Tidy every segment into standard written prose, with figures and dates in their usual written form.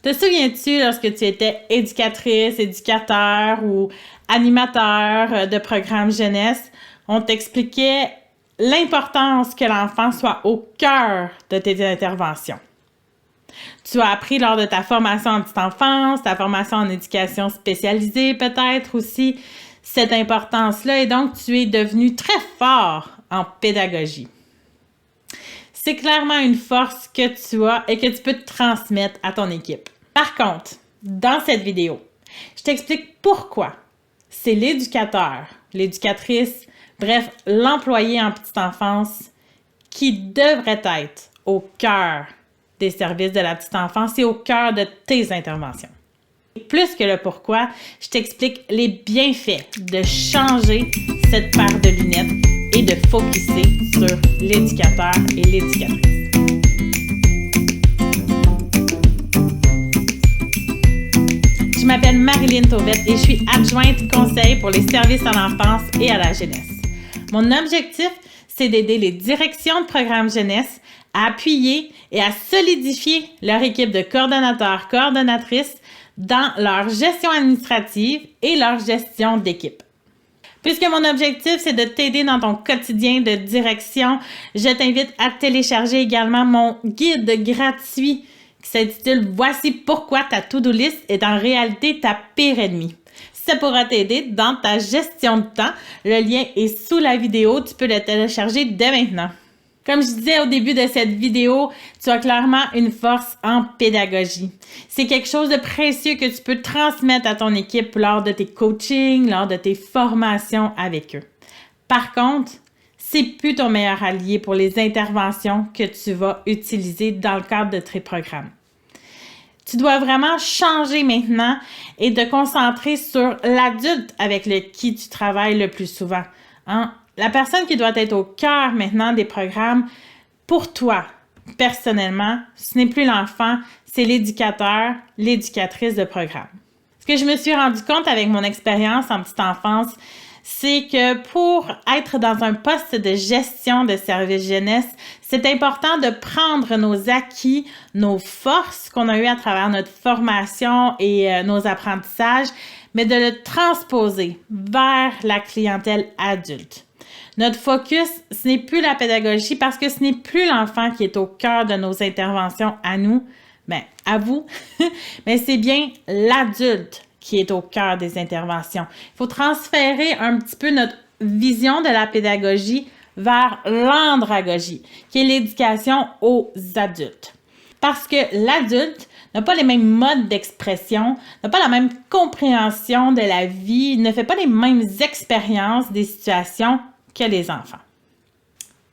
Te souviens-tu lorsque tu étais éducatrice, éducateur ou animateur de programme jeunesse, on t'expliquait l'importance que l'enfant soit au cœur de tes interventions. Tu as appris lors de ta formation en petite enfance, ta formation en éducation spécialisée peut-être aussi, cette importance-là, et donc tu es devenu très fort en pédagogie. C'est clairement une force que tu as et que tu peux transmettre à ton équipe. Par contre, dans cette vidéo, je t'explique pourquoi c'est l'éducateur, l'éducatrice, bref, l'employé en petite enfance qui devrait être au cœur des services de la petite enfance et au cœur de tes interventions. Et plus que le pourquoi, je t'explique les bienfaits de changer cette paire de lunettes et de focusser sur l'éducateur et l'éducatrice. Je m'appelle Marilyn Tauvette et je suis adjointe conseil pour les services à l'enfance et à la jeunesse. Mon objectif, c'est d'aider les directions de programmes jeunesse à appuyer et à solidifier leur équipe de coordonnateurs, coordonnatrices dans leur gestion administrative et leur gestion d'équipe. Puisque mon objectif, c'est de t'aider dans ton quotidien de direction, je t'invite à télécharger également mon guide gratuit qui s'intitule « Voici pourquoi ta to-do list est en réalité ta pire ennemie ». Ça pourra t'aider dans ta gestion de temps. Le lien est sous la vidéo, tu peux le télécharger dès maintenant. Comme je disais au début de cette vidéo, tu as clairement une force en pédagogie. C'est quelque chose de précieux que tu peux transmettre à ton équipe lors de tes coachings, lors de tes formations avec eux. Par contre, c'est plus ton meilleur allié pour les interventions que tu vas utiliser dans le cadre de tes programmes. Tu dois vraiment changer maintenant et te concentrer sur l'adulte avec qui tu travailles le plus souvent. Hein? La personne qui doit être au cœur maintenant des programmes, pour toi, personnellement, ce n'est plus l'enfant, c'est l'éducateur, l'éducatrice de programme. Ce que je me suis rendu compte avec mon expérience en petite enfance, c'est que pour être dans un poste de gestion de service jeunesse, c'est important de prendre nos acquis, nos forces qu'on a eues à travers notre formation et nos apprentissages, mais de le transposer vers la clientèle adulte. Notre focus, ce n'est plus la pédagogie parce que ce n'est plus l'enfant qui est au cœur de nos interventions à nous, mais à vous, mais c'est bien l'adulte qui est au cœur des interventions. Il faut transférer un petit peu notre vision de la pédagogie vers l'andragogie, qui est l'éducation aux adultes. Parce que l'adulte n'a pas les mêmes modes d'expression, n'a pas la même compréhension de la vie, ne fait pas les mêmes expériences des situations que les enfants.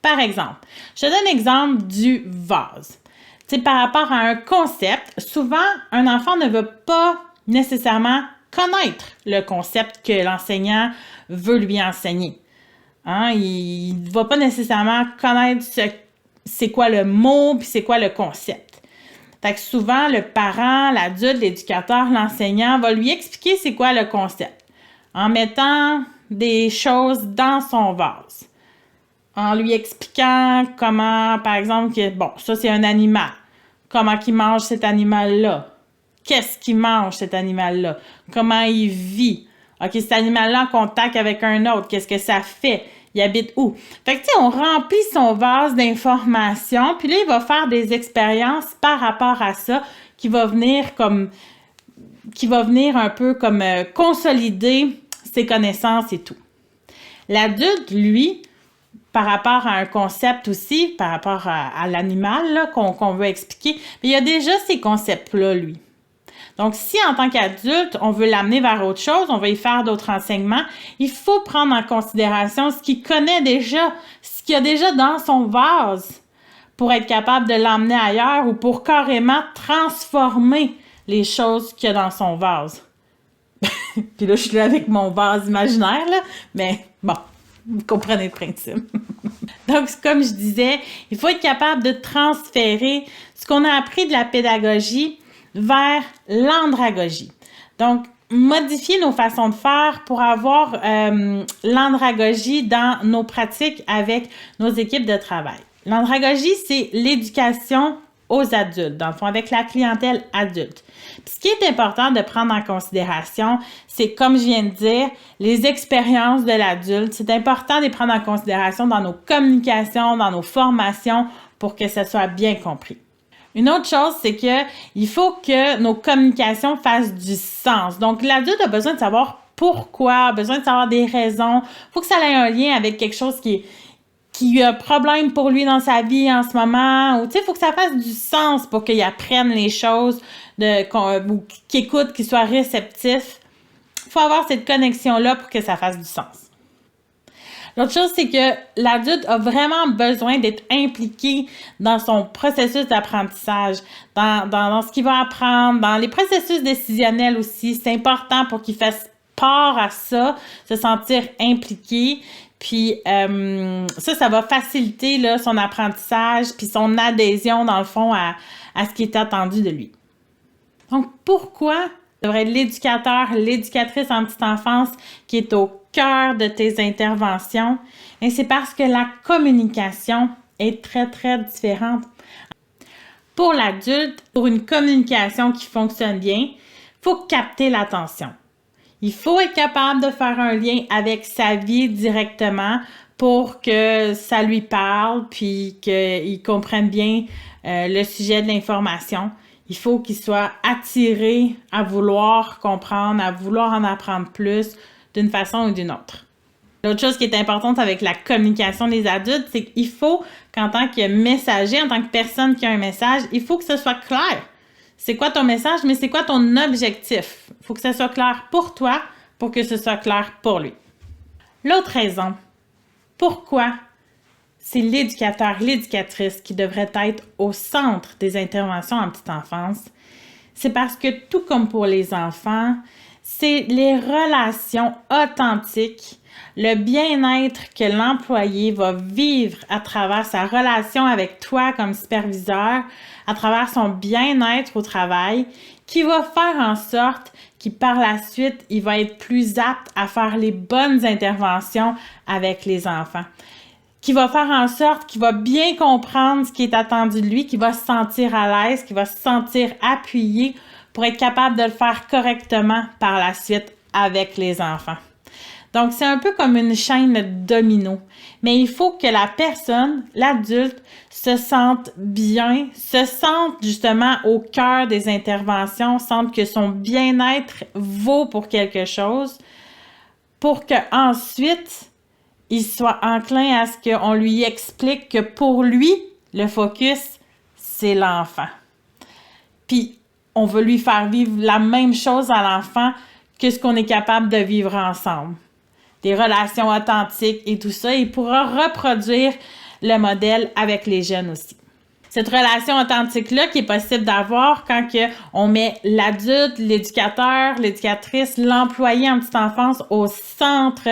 Par exemple, je te donne l'exemple du vase. Tu sais, par rapport à un concept, souvent, un enfant ne veut pas nécessairement connaître le concept que l'enseignant veut lui enseigner. Hein? Il ne va pas nécessairement connaître c'est quoi le mot puis c'est quoi le concept. Fait que souvent, le parent, l'adulte, l'éducateur, l'enseignant va lui expliquer c'est quoi le concept en mettant des choses dans son vase, en lui expliquant comment, par exemple, ça c'est un animal, comment il mange cet animal-là, qu'est-ce qu'il mange cet animal-là, comment il vit, ok, cet animal-là en contact avec un autre, qu'est-ce que ça fait, il habite où. Fait que tu sais, on remplit son vase d'informations, puis là, il va faire des expériences par rapport à ça qui va venir un peu comme consolider ses connaissances et tout. L'adulte, lui, par rapport à un concept aussi, par rapport à l'animal qu'on veut expliquer, mais il a déjà ces concepts-là, lui. Donc, si en tant qu'adulte, on veut l'amener vers autre chose, on veut y faire d'autres enseignements, il faut prendre en considération ce qu'il connaît déjà, ce qu'il y a déjà dans son vase pour être capable de l'emmener ailleurs ou pour carrément transformer les choses qu'il y a dans son vase. Puis là, je suis là avec mon vase imaginaire, là, mais bon, vous comprenez le principe. Donc, comme je disais, il faut être capable de transférer ce qu'on a appris de la pédagogie vers l'andragogie. Donc, modifier nos façons de faire pour avoir l'andragogie dans nos pratiques avec nos équipes de travail. L'andragogie, c'est l'éducation aux adultes, dans le fond, avec la clientèle adulte. Puis ce qui est important de prendre en considération, c'est, comme je viens de dire, les expériences de l'adulte. C'est important de les prendre en considération dans nos communications, dans nos formations, pour que ça soit bien compris. Une autre chose, c'est que il faut que nos communications fassent du sens. Donc, l'adulte a besoin de savoir pourquoi, a besoin de savoir des raisons. Il faut que ça ait un lien avec quelque chose qui a un problème pour lui dans sa vie en ce moment, ou tu sais, il faut que ça fasse du sens pour qu'il apprenne les choses, ou qu'il écoute, qu'il soit réceptif. Il faut avoir cette connexion-là pour que ça fasse du sens. L'autre chose, c'est que l'adulte a vraiment besoin d'être impliqué dans son processus d'apprentissage, dans ce qu'il va apprendre, dans les processus décisionnels aussi. C'est important pour qu'il fasse part à ça, se sentir impliqué. Puis ça va faciliter là, son apprentissage puis son adhésion, dans le fond, à ce qui est attendu de lui. Donc, pourquoi devrait être l'éducateur, l'éducatrice en petite enfance qui est au cœur de tes interventions? Et c'est parce que la communication est très, très différente. Pour l'adulte, pour une communication qui fonctionne bien, il faut capter l'attention. Il faut être capable de faire un lien avec sa vie directement pour que ça lui parle puis qu'il comprenne bien le sujet de l'information. Il faut qu'il soit attiré à vouloir comprendre, à vouloir en apprendre plus d'une façon ou d'une autre. L'autre chose qui est importante avec la communication des adultes, c'est qu'il faut qu'en tant que messager, en tant que personne qui a un message, il faut que ce soit clair. C'est quoi ton message, mais c'est quoi ton objectif? Il faut que ça soit clair pour toi, pour que ce soit clair pour lui. L'autre raison, pourquoi c'est l'éducateur, l'éducatrice qui devrait être au centre des interventions en petite enfance, c'est parce que tout comme pour les enfants, c'est les relations authentiques, le bien-être que l'employé va vivre à travers sa relation avec toi comme superviseur, à travers son bien-être au travail, qui va faire en sorte qu'il par la suite, il va être plus apte à faire les bonnes interventions avec les enfants, qui va faire en sorte qu'il va bien comprendre ce qui est attendu de lui, qu'il va se sentir à l'aise, qu'il va se sentir appuyé pour être capable de le faire correctement par la suite avec les enfants. Donc, c'est un peu comme une chaîne de domino. Mais il faut que la personne, l'adulte, se sente bien, se sente justement au cœur des interventions, sente que son bien-être vaut pour quelque chose, pour qu'ensuite, il soit enclin à ce qu'on lui explique que pour lui, le focus, c'est l'enfant. Puis, on veut lui faire vivre la même chose à l'enfant que ce qu'on est capable de vivre ensemble. Des relations authentiques et tout ça, il pourra reproduire le modèle avec les jeunes aussi. Cette relation authentique-là qui est possible d'avoir quand on met l'adulte, l'éducateur, l'éducatrice, l'employé en petite enfance au centre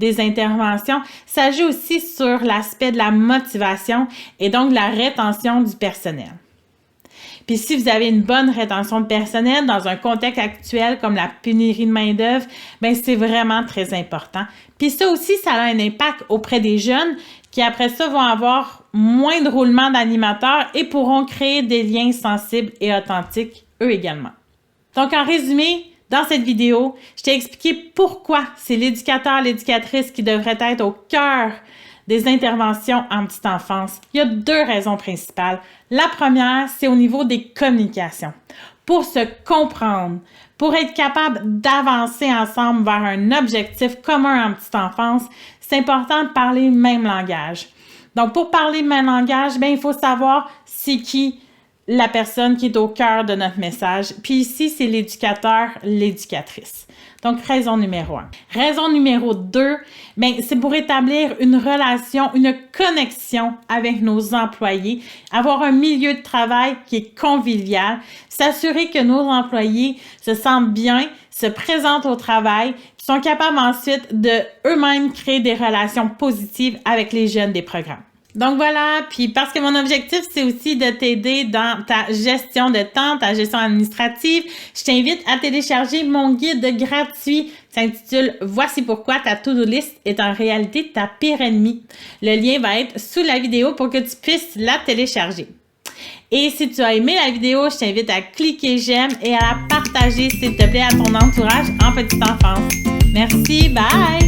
des interventions, ça joue aussi sur l'aspect de la motivation et donc de la rétention du personnel. Puis si vous avez une bonne rétention de personnel dans un contexte actuel comme la pénurie de main-d'œuvre, bien c'est vraiment très important. Puis ça aussi, ça a un impact auprès des jeunes qui après ça vont avoir moins de roulement d'animateurs et pourront créer des liens sensibles et authentiques eux également. Donc en résumé, dans cette vidéo, je t'ai expliqué pourquoi c'est l'éducateur, l'éducatrice qui devrait être au cœur des interventions en petite enfance. Il y a 2 raisons principales. La première, c'est au niveau des communications. Pour se comprendre, pour être capable d'avancer ensemble vers un objectif commun en petite enfance, c'est important de parler le même langage. Donc, pour parler le même langage, bien, il faut savoir c'est qui la personne qui est au cœur de notre message. Puis ici, c'est l'éducateur, l'éducatrice. Donc, raison numéro 1. Raison numéro 2, bien, c'est pour établir une relation, une connexion avec nos employés, avoir un milieu de travail qui est convivial, s'assurer que nos employés se sentent bien, se présentent au travail, qui sont capables ensuite de eux-mêmes créer des relations positives avec les jeunes des programmes. Donc voilà, puis parce que mon objectif, c'est aussi de t'aider dans ta gestion de temps, ta gestion administrative, je t'invite à télécharger mon guide gratuit. Ça s'intitule « Voici pourquoi ta to-do list est en réalité ta pire ennemie ». Le lien va être sous la vidéo pour que tu puisses la télécharger. Et si tu as aimé la vidéo, je t'invite à cliquer j'aime et à la partager, s'il te plaît, à ton entourage en petite enfance. Merci, bye!